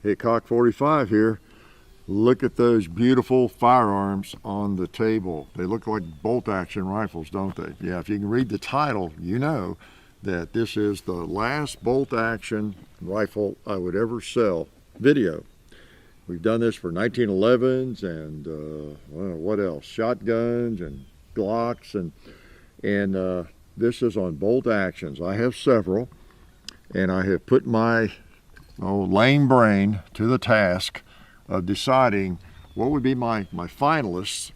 Hey, Cock 45 here. Look at those beautiful firearms on the table. They look like bolt action rifles, don't they? Yeah, if you can read the title, you know that this is the last bolt action rifle I would ever sell. Video. We've done this for 1911s and well, what else? Shotguns and Glocks, and this is on bolt actions. I have several, and I have put my lame brain to the task of deciding what would be my finalists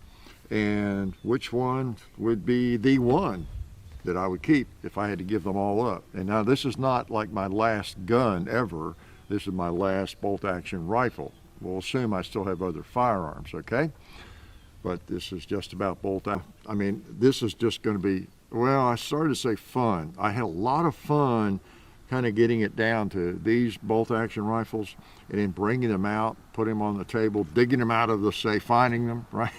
and which one would be the one that I would keep if I had to give them all up. And now this is not like my last gun ever. This is my last bolt action rifle. We'll assume I still have other firearms, okay? But this is just about bolt action. I mean, this is just going to be, well, I started to say fun. I had a lot of fun kind of getting it down to these bolt action rifles and then bringing them out, putting them on the table, digging them out of the safe, finding them, right?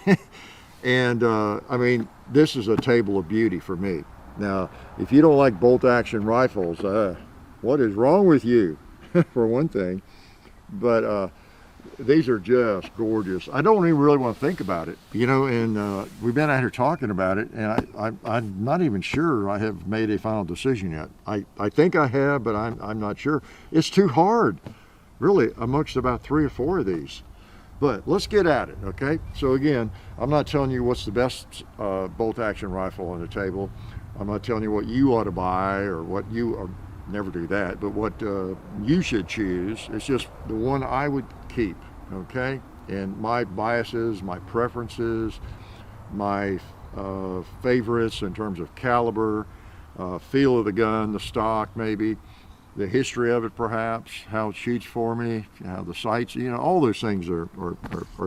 And I mean, this is a table of beauty for me. Now, if you don't like bolt action rifles, what is wrong with you, for one thing? But these are just gorgeous. I don't even really want to think about it, you know, and we've been out here talking about it, and I'm not even sure I have made a final decision yet. I think I have, but I'm not sure. It's too hard, really, amongst about 3 or 4 of these. But let's get at it, okay? So again, I'm not telling you what's the best bolt action rifle on the table. I'm not telling you what you ought to buy or what you, or never do that, but what you should choose. It's just the one I would keep, okay? And my biases, my preferences, my favorites in terms of caliber, feel of the gun, the stock maybe, the history of it perhaps, how it shoots for me, how the sights, you know, all those things are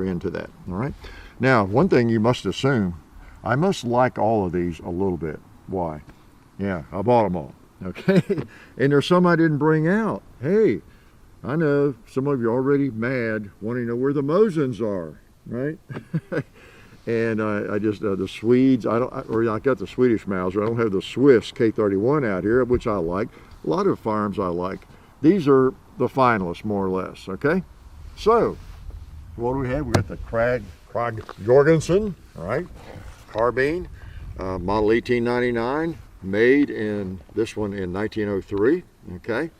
into that, all right? Now, one thing you must assume, I must like all of these a little bit. Why? Yeah, I bought them all, okay? And there's some I didn't bring out. Hey, I know some of you are already mad, wanting to know where the Mosins are, right? And I just, the Swedes, I got the Swedish Mauser. I don't have the Swiss K31 out here, which I like. A lot of firearms I like. These are the finalists, more or less, okay? So, what do we have? We got the Krag Jorgensen, all right? Carbine, model 1899, made in, this one in 1903, okay?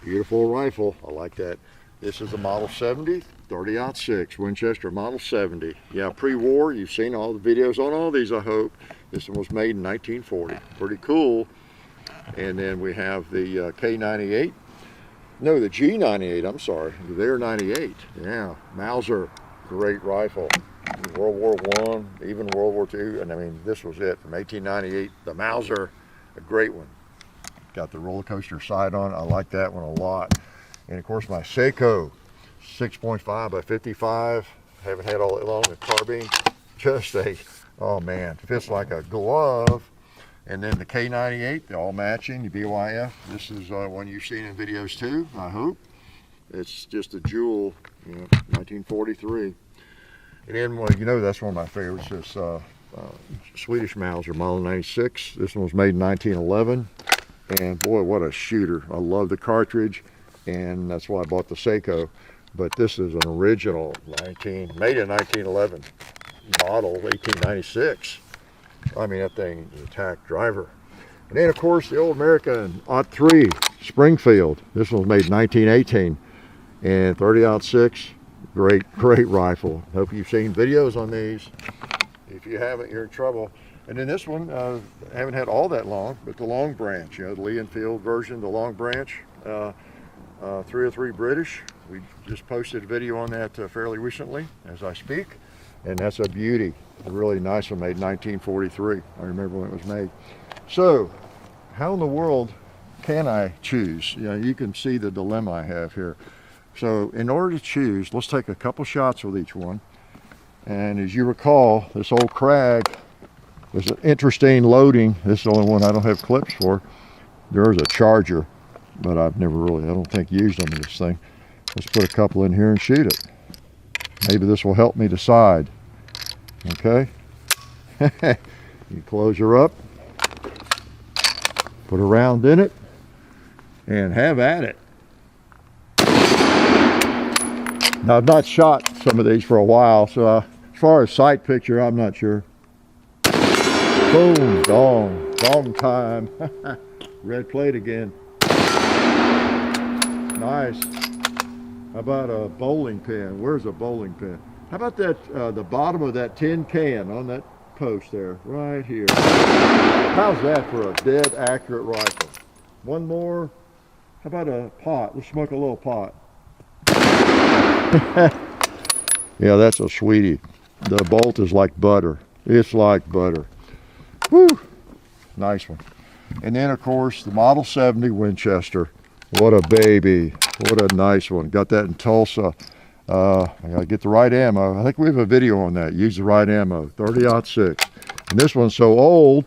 Beautiful rifle, I like that. This is a model 70, 30-06, Winchester model 70. Yeah, pre-war, you've seen all the videos on all these, I hope. This one was made in 1940, pretty cool. And then we have the K98, no, the G98, I'm sorry, they're 98, yeah. Mauser, great rifle, World War I, even World War II, and I mean, this was it, from 1898, the Mauser, a great one. Got the roller coaster sight on it. I like that one a lot. And of course my Seiko 6.5 by 55. Haven't had all that long. The carbine, just a, oh man, fits like a glove. And then the K98, they're all matching, the BYF. This is one you've seen in videos too, I hope. It's just a jewel, you know, 1943. And then, well, you know, that's one of my favorites, this Swedish Mauser, model 96. This one was made in 1911. And boy, what a shooter. I love the cartridge, and that's why I bought the Seiko. But this is an original made in 1911, model 1896. I mean, that thing is a tack driver. And then, of course, the old American .3 Springfield. This one was made in 1918, and 30-06, great rifle. Hope you've seen videos on these. If you haven't, you're in trouble. And then this one, I haven't had all that long, but the Long Branch, you know, the Lee Enfield version, the Long Branch, 303 British. We just posted a video on that fairly recently as I speak, and that's a beauty. A really nice one, made in 1943. I remember when it was made. So, how in the world can I choose? You know, you can see the dilemma I have here. So, in order to choose, let's take a couple shots with each one. And as you recall, this old Krag was an interesting loading. This is the only one I don't have clips for. There's a Charger, but I've never really, I don't think, used them in this thing. Let's put a couple in here and shoot it. Maybe this will help me decide. Okay? You close her up, put a round in it, and have at it. Now, I've not shot some of these for a while, so as far as sight picture, I'm not sure. Boom, dong time. Red plate again. Nice. How about a bowling pin? Where's a bowling pin? How about that, the bottom of that tin can on that post there, right here. How's that for a dead accurate rifle? One more. How about a pot? Let's smoke a little pot. Yeah, that's a sweetie. The bolt is like butter. It's like butter. Woo! Nice one. And then, of course, the Model 70 Winchester. What a baby. What a nice one. Got that in Tulsa. I gotta get the right ammo. I think we have a video on that. Use the right ammo. 30-06. And this one's so old,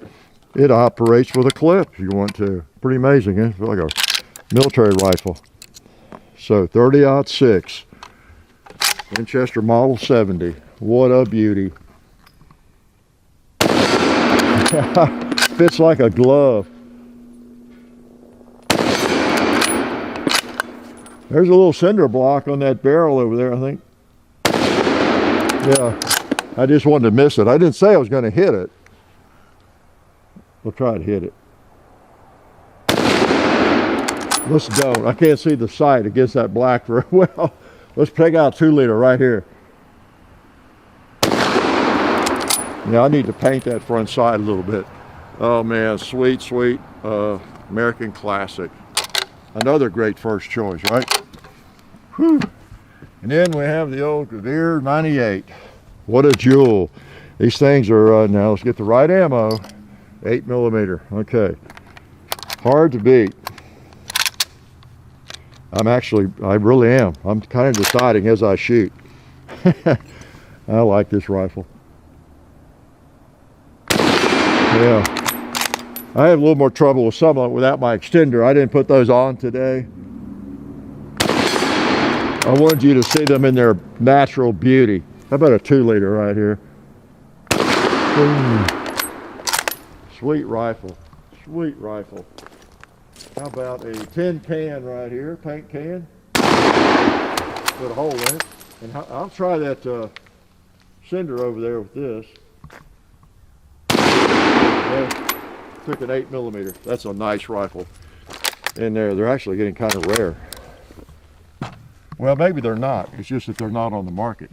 it operates with a clip if you want to. Pretty amazing, eh? It's like a military rifle. So 30-06. Winchester Model 70. What a beauty. Fits like a glove. There's a little cinder block on that barrel over there, I think. Yeah, I just wanted to miss it. I didn't say I was going to hit it. We'll try to hit it. Let's don't. I can't see the sight against that black very well. Let's take out 2-liter right here. Now I need to paint that front side a little bit. Oh man, sweet, sweet American classic. Another great first choice, right? Whew. And then we have the old Revere 98. What a jewel. These things are, now let's get the right ammo. 8mm, okay. Hard to beat. I really am. I'm kind of deciding as I shoot. I like this rifle. Yeah. I have a little more trouble with some of it without my extender. I didn't put those on today. I wanted you to see them in their natural beauty. How about a 2-liter right here? Boom. Sweet rifle. Sweet rifle. How about a tin can right here, paint can? Put a hole in it. And I'll try that cinder over there with this. Yeah. Took an 8mm. That's a nice rifle in there. They're actually getting kind of rare. Well, maybe they're not. It's just that they're not on the market.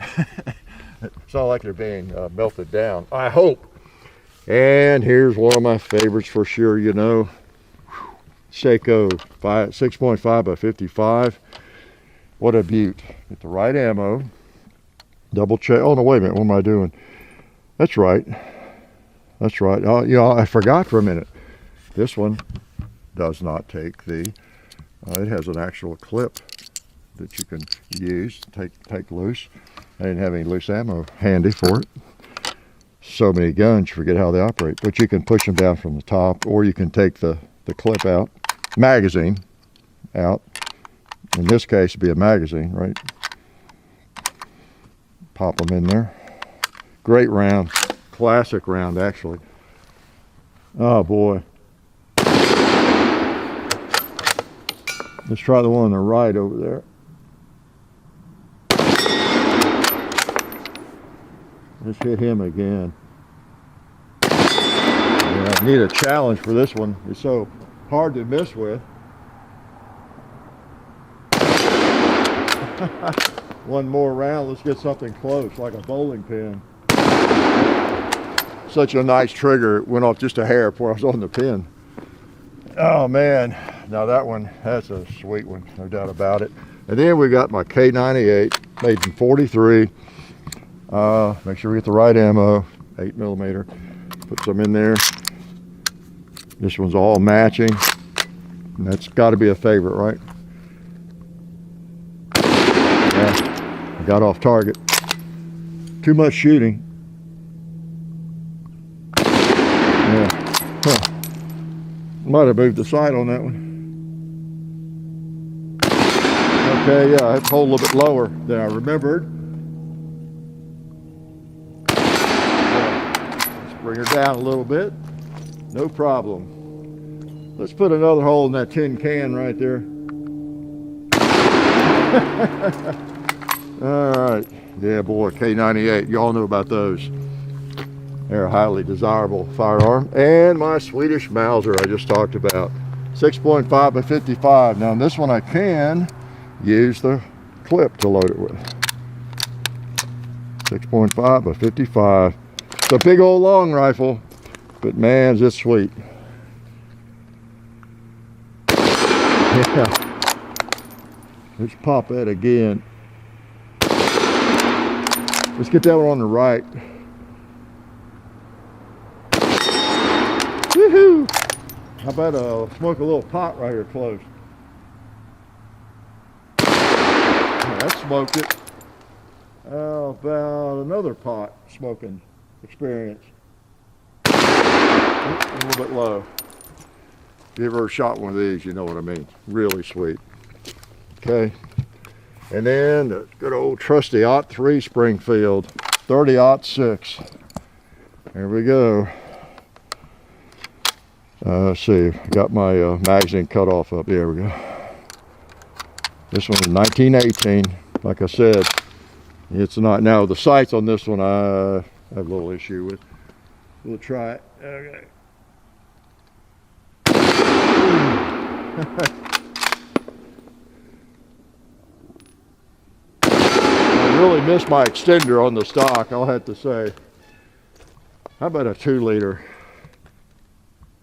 It's not like they're being melted down, I hope. And here's one of my favorites for sure, you know. Seiko 6.5 by 55. What a beaut. Get the right ammo. Double check. Oh, no, wait a minute. What am I doing? That's right. That's right. Oh, you know, I forgot for a minute. This one does not take the, it has an actual clip that you can use, take loose. I didn't have any loose ammo handy for it. So many guns, you forget how they operate. But you can push them down from the top, or you can take the clip out, magazine out. In this case, it'd be a magazine, right? Pop them in there. Great round. Classic round, actually. Oh boy. Let's try the one on the right over there. Let's hit him again. Yeah, I need a challenge for this one. It's so hard to miss with. One more round. Let's get something close, like a bowling pin. Such a nice trigger. It went off just a hair before I was on the pin. Oh man, now that one, that's a sweet one, no doubt about it. And then we got my K98, made in 43. Make sure we get the right ammo, 8mm. Put some in there. This one's all matching. And that's got to be a favorite, right? Yeah, I got off target. Too much shooting. Yeah. Huh. Might have moved the sight on that one. Okay, yeah, I have to hold a little bit lower than I remembered. Let's bring her down a little bit. No problem. Let's put another hole in that tin can right there. All right. Yeah, boy, K98. Y'all know about those. They're a highly desirable firearm. And my Swedish Mauser I just talked about. 6.5 by 55. Now, on this one I can use the clip to load it with. 6.5 by 55. It's a big old long rifle, but man, is it sweet. Yeah. Let's pop that again. Let's get that one on the right. Woohoo! How about smoke a little pot right here close? Oh, that smoked it. How about another pot smoking experience? A little bit low. If you ever shot one of these, you know what I mean. Really sweet. Okay. And then the good old trusty '03 Springfield 30-06. There we go. Let's see. Got my magazine cut off up. There we go. This one is 1918. Like I said, it's not. Now the sights on this one I have a little issue with. We'll try it. Okay. I really missed my extender on the stock, I'll have to say. How about a 2-liter?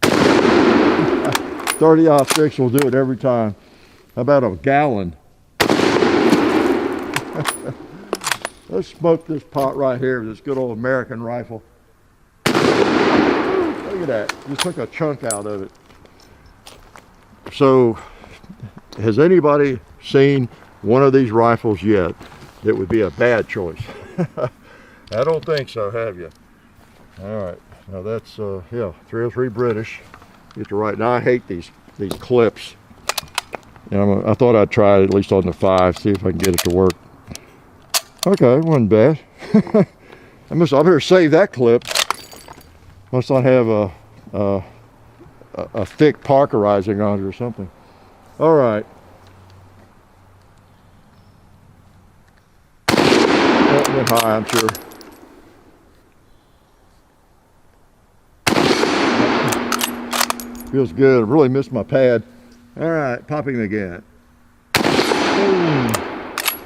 30-06 will do it every time. How about a gallon? Let's smoke this pot right here, this good old American rifle. Look at that, just took a chunk out of it. So, has anybody seen one of these rifles yet that would be a bad choice? I don't think so, have you? All right, now that's, yeah, 303 British. Get to right. Now I hate these clips. And I thought I'd try it at least on the 5, see if I can get it to work. Okay, wasn't bad. I better save that clip. Must not have a thick parkerizing on it or something. All right. That went high, I'm sure. Feels good. I really missed my pad. All right, popping again. Boom.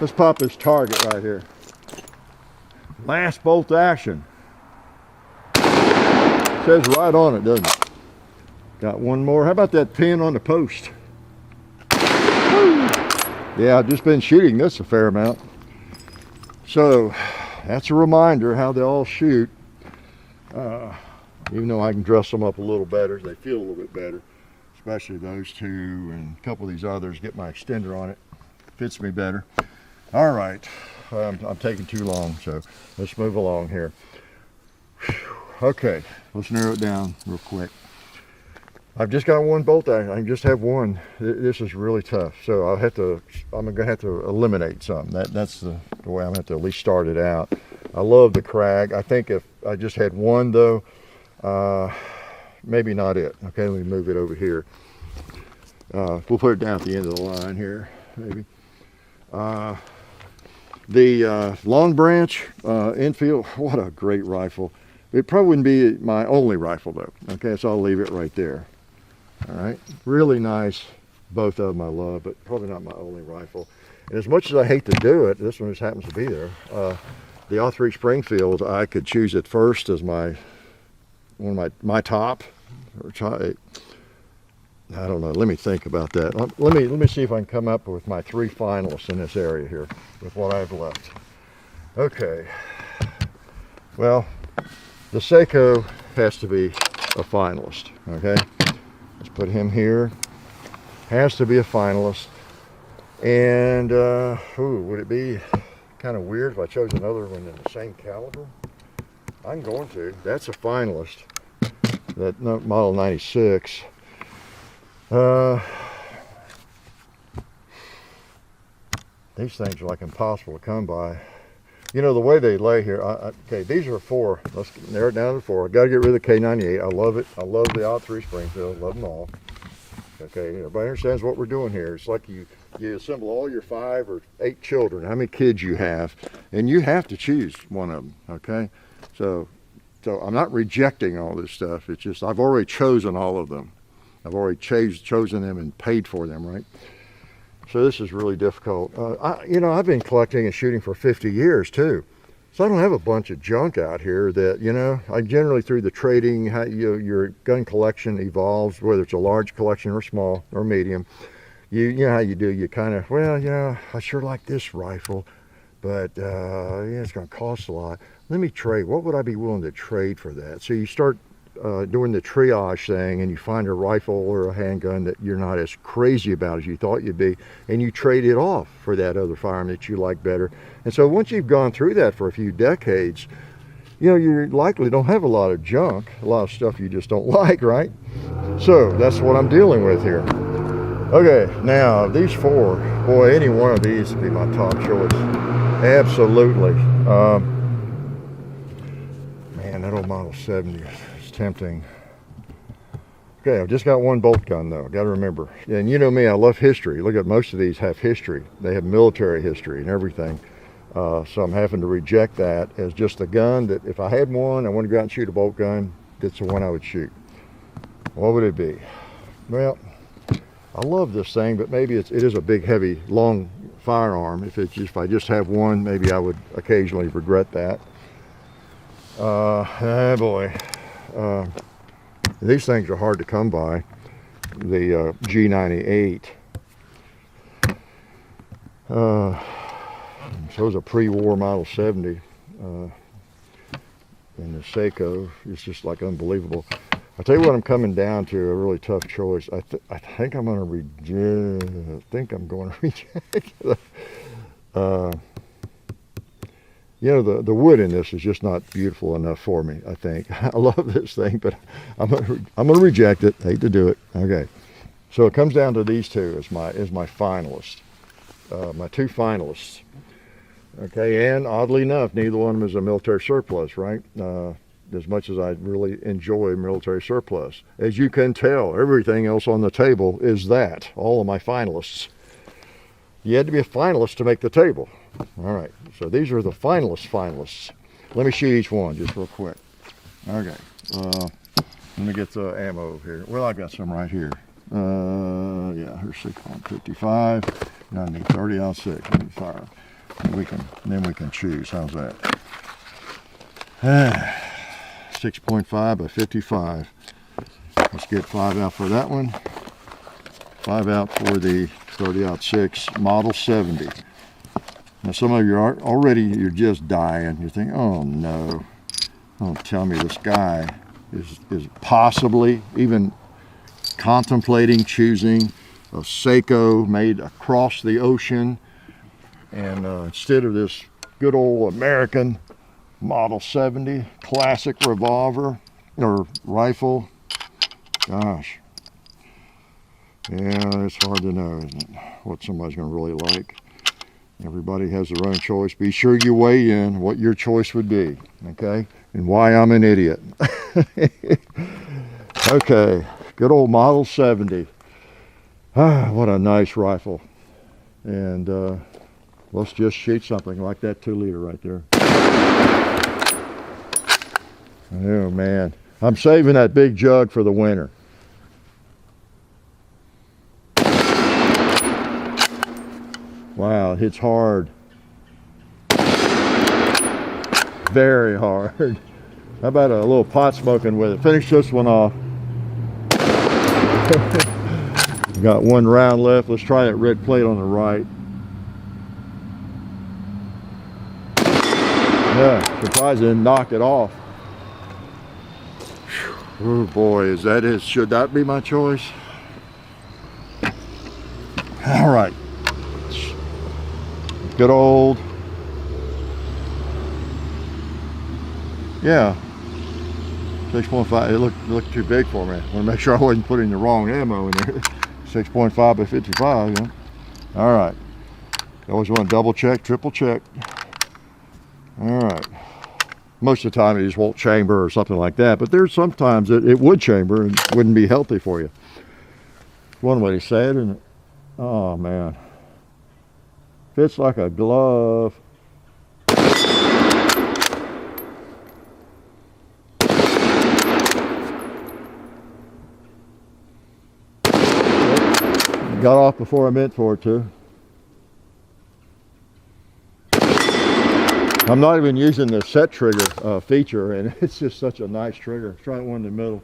Let's pop this target right here. Last bolt action. It says right on it, doesn't it? Got one more. How about that pin on the post? Woo. Yeah, I've just been shooting this a fair amount. So that's a reminder how they all shoot. Even though I can dress them up a little better, they feel a little bit better. Especially those two and a couple of these others. Get my extender on it. Fits me better. All right. I'm taking too long, so let's move along here. Okay, let's narrow it down real quick. I've just got one bolt action. I can just have one. This is really tough, so I'm gonna have to eliminate some. That's the way I'm gonna have to at least start it out. I love the Krag. I think if I just had one though, maybe not it. Okay, let me move it over here. We'll put it down at the end of the line here, maybe. The Long Branch Enfield, what a great rifle. It probably wouldn't be my only rifle though. Okay, so I'll leave it right there. All right, really nice. Both of them I love, but probably not my only rifle. And as much as I hate to do it, this one just happens to be there. The 03 Springfield, I could choose it first as one of my top. Or I don't know. Let me think about that. Let me see if I can come up with my 3 finalists in this area here with what I've left. Okay. Well, the Seiko has to be a finalist. Okay. Let's put him here. Has to be a finalist. And would it be kind of weird if I chose another one in the same caliber? I'm going to. That's a finalist. That model 96. These things are like impossible to come by. You know, the way they lay here, okay, these are 4. Let's narrow it down to 4. I got to get rid of the K98. I love it. I love the '03 Springfield. Love them all. Okay, everybody understands what we're doing here. It's like you assemble all your 5 or 8 children, how many kids you have, and you have to choose one of them, okay? So I'm not rejecting all this stuff. It's just I've already chosen all of them. I've already chosen them and paid for them, right? So this is really difficult. I've been collecting and shooting for 50 years too. So I don't have a bunch of junk out here that, I generally, through the trading, how your gun collection evolves, whether it's a large collection or small or medium. You know how you do, you kind of, I sure like this rifle, but it's going to cost a lot. Let me trade. What would I be willing to trade for that? So you start doing the triage thing, and you find a rifle or a handgun that you're not as crazy about as you thought you'd be, and you trade it off for that other firearm that you like better. And so once you've gone through that for a few decades, you likely don't have a lot of junk, a lot of stuff you just don't like, right? So that's what I'm dealing with here. Okay, now these 4, boy, any one of these would be my top choice. Absolutely. Man, that old Model 70 is tempting. Okay, I've just got one bolt gun though, got to remember. And you know me, I love history. Look at most of these have history. They have military history and everything. So I'm having to reject that as just a gun that if I had one, I want to go out and shoot a bolt gun, that's the one I would shoot. What would it be? Well, I love this thing, but maybe it is a big, heavy, long firearm. If I just have one, maybe I would occasionally regret that. Boy. These things are hard to come by. The G98. So it's a pre-war Model 70. And the Seiko is just like unbelievable. I'll tell you what, I'm coming down to a really tough choice. I think I'm going to reject. The wood in this is just not beautiful enough for me, I think. I love this thing, but I'm going to reject it. Hate to do it. Okay. So it comes down to these two as my finalists. My 2 finalists. Okay, and oddly enough, neither one of them is a military surplus, right? As much as I really enjoy military surplus. As you can tell, everything else on the table is that. All of my finalists. You had to be a finalist to make the table. All right, so these are the finalists. Let me shoot each one just real quick. Okay, let me get the ammo here. Well, I've got some right here. Yeah, here's 6.55. Now I need 30-06. Let me fire. Then we can choose. How's that? 6.5 by 55. Let's get 5 out for that one. 5 out for the 30-06 Model 70. Now some of you are you're just dying. You're thinking, oh no, don't tell me this guy is possibly even contemplating choosing a Seiko made across the ocean, and instead of this good old American Model 70 classic revolver or rifle. Gosh, yeah, it's hard to know, isn't it, what somebody's going to really like. Everybody has their own choice. Be sure you weigh in what your choice would be, okay, and why I'm an idiot. Okay, good old Model 70. Ah, what a nice rifle. And let's just shoot something like that 2-liter right there. Oh man, I'm saving that big jug for the winter. Wow, it hits hard. Very hard. How about a little pot smoking with it? Finish this one off. Got 1 round left. Let's try that red plate on the right. Yeah, surprised it didn't knock it off. Oh boy, should that be my choice? All right. Good old, yeah, 6.5. It looked too big for me. I want to make sure I wasn't putting the wrong ammo in there. 6.5 by 55. Yeah. All right. You always want to double check, triple check. All right. Most of the time it just won't chamber or something like that, but there's sometimes it would chamber and wouldn't be healthy for you. One way to say it, isn't it? Oh man, fits like a glove. Got off before I meant for it to. I'm not even using the set trigger feature, and it's just such a nice trigger. Let's try one in the middle.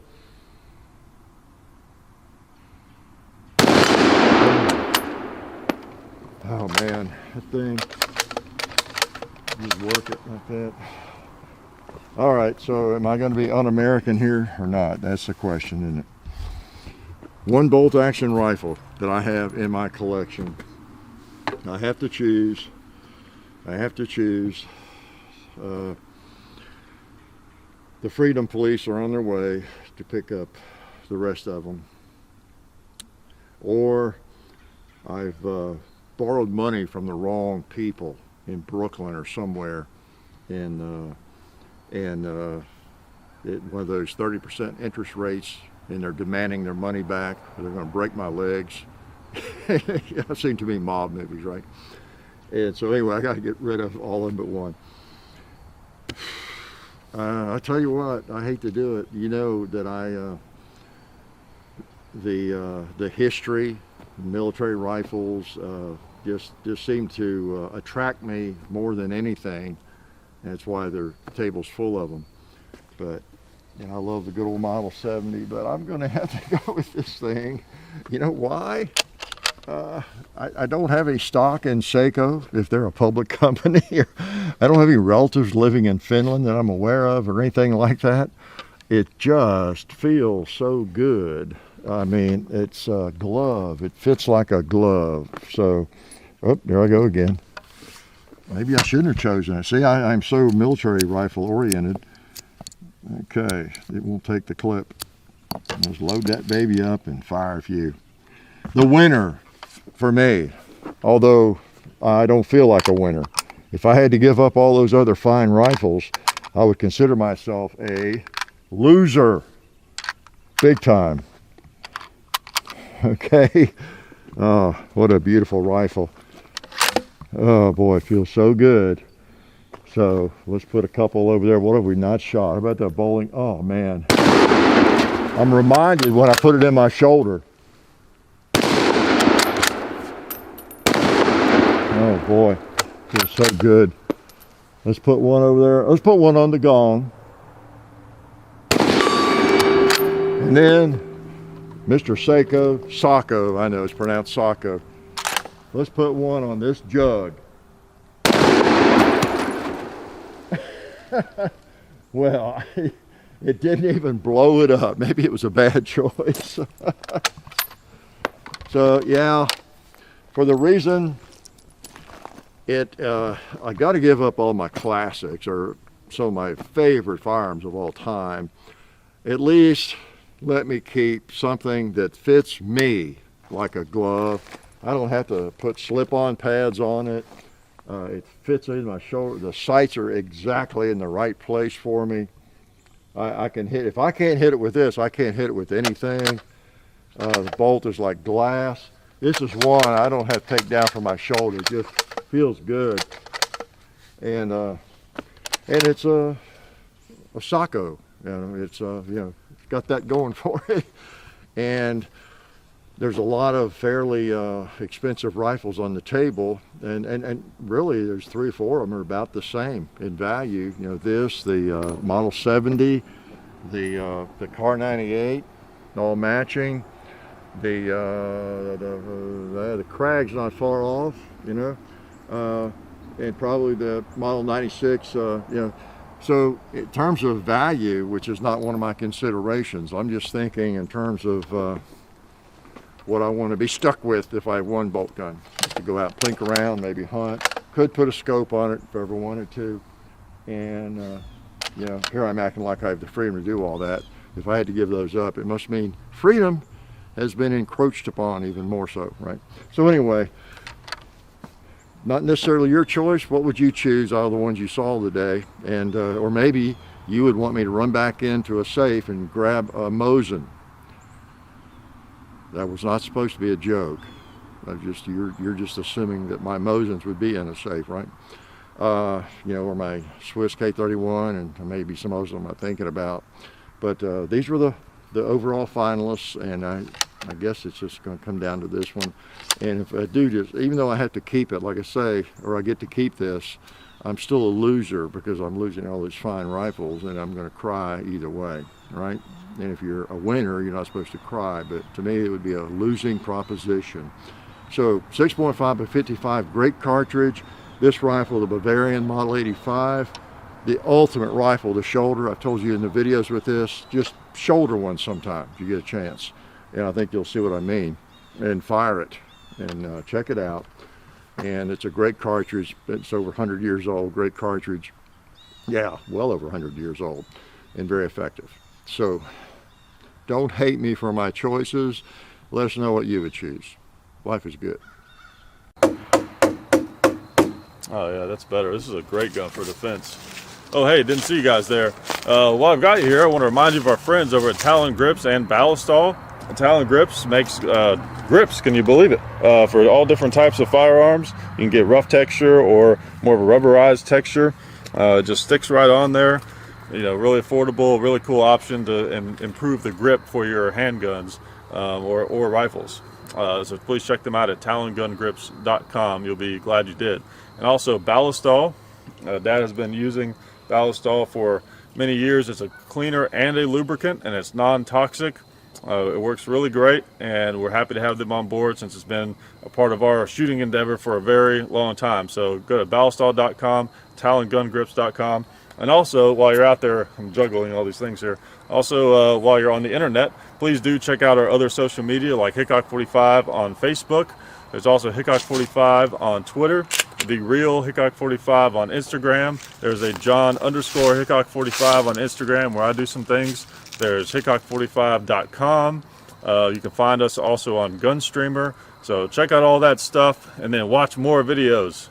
Oh man, that thing, just work it like that. All right, so am I going to be un-American here or not? That's the question, isn't it? One bolt action rifle that I have in my collection. I have to choose. The Freedom Police are on their way to pick up the rest of them. Or I've borrowed money from the wrong people in Brooklyn or somewhere, and one of those 30% interest rates, and they're demanding their money back, or they're going to break my legs. I've seen too many mob movies, right? And so anyway, I got to get rid of all of them but one. I tell you what, I hate to do it. You know that the history, military rifles, just seem to attract me more than anything. That's why their table's full of them. But you know, I love the good old Model 70, but I'm going to have to go with this thing. You know why? I don't have any stock in Seiko, if they're a public company. I don't have any relatives living in Finland that I'm aware of or anything like that. It just feels so good. I mean, it's a glove. It fits like a glove. So, oh, there I go again. Maybe I shouldn't have chosen it. See, I'm so military rifle oriented. Okay, it won't take the clip. Let's load that baby up and fire a few. The winner for me, although I don't feel like a winner, if I had to give up all those other fine rifles, I would consider myself a loser. Big time. Okay. Oh, what a beautiful rifle. Oh boy, it feels so good. So let's put a couple over there. What have we not shot? How about that bowling? Oh man. I'm reminded when I put it in my shoulder. Oh boy, feels so good. Let's put one over there. Let's put one on the gong. And then Mr. Sacco, I know it's pronounced Sacco. Let's put one on this jug. Well, it didn't even blow it up. Maybe it was a bad choice. So yeah, for the reason I got to give up all my classics, or some of my favorite firearms of all time. At least let me keep something that fits me like a glove. I don't have to put slip-on pads on it. It fits in my shoulder. The sights are exactly in the right place for me. I can hit. If I can't hit it with this, I can't hit it with anything. The bolt is like glass. This is one I don't have to take down from my shoulder. It just feels good. And it's a Sacco. You know, it's it's got that going for it. And there's a lot of fairly expensive rifles on the table, and really there's 3 or 4 of them are about the same in value. You know, this, the Model 70, the Car 98, all matching. The Krag's not far off, you know, and probably the Model 96, you know. So in terms of value, which is not one of my considerations, I'm just thinking in terms of what I want to be stuck with if I have one bolt gun. Just to go out, plink around, maybe hunt. Could put a scope on it if I ever wanted to. And, you know, here I'm acting like I have the freedom to do all that. If I had to give those up, it must mean freedom has been encroached upon even more so, right? So anyway, not necessarily your choice. What would you choose out of the ones you saw today? And, or maybe you would want me to run back into a safe and grab a Mosin. That was not supposed to be a joke. You're just assuming that my Mosins would be in a safe, right? You know, or my Swiss K31 and maybe some others I'm not thinking about. But these were the overall finalists, and I guess it's just going to come down to this one. And if I do just, even though I have to keep it, like I say, or I get to keep this, I'm still a loser because I'm losing all these fine rifles, and I'm going to cry either way, right? And if you're a winner, you're not supposed to cry, but to me it would be a losing proposition. So 6.5 by 55, great cartridge. This rifle, the Bavarian Model 85, the ultimate rifle to shoulder. I've told you in the videos with this, just shoulder one sometime if you get a chance. And I think you'll see what I mean. And fire it and check it out. And it's a great cartridge. It's over 100 years old, great cartridge. Yeah, well over 100 years old and very effective. So don't hate me for my choices. Let us know what you would choose. Life is good. Oh yeah, that's better. This is a great gun for defense. Oh hey, didn't see you guys there. While I've got you here, I want to remind you of our friends over at Talon Grips and Ballistol. Talon Grips makes grips, can you believe it, for all different types of firearms. You can get rough texture or more of a rubberized texture. It just sticks right on there. You know, really affordable, really cool option to improve the grip for your handguns or rifles. So please check them out at talongungrips.com. You'll be glad you did. And also Ballistol. Dad has been using Ballistol for many years. It's a cleaner and a lubricant, and it's non-toxic. It works really great, and we're happy to have them on board since it's been a part of our shooting endeavor for a very long time. So go to ballistol.com, talongungrips.com. And also, while you're out there, I'm juggling all these things here. Also, while you're on the internet, please do check out our other social media like Hickok45 on Facebook. There's also Hickok45 on Twitter, The Real Hickok45 on Instagram. There's a John_Hickok45 on Instagram where I do some things. There's Hickok45.com. You can find us also on Gunstreamer. So check out all that stuff and then watch more videos.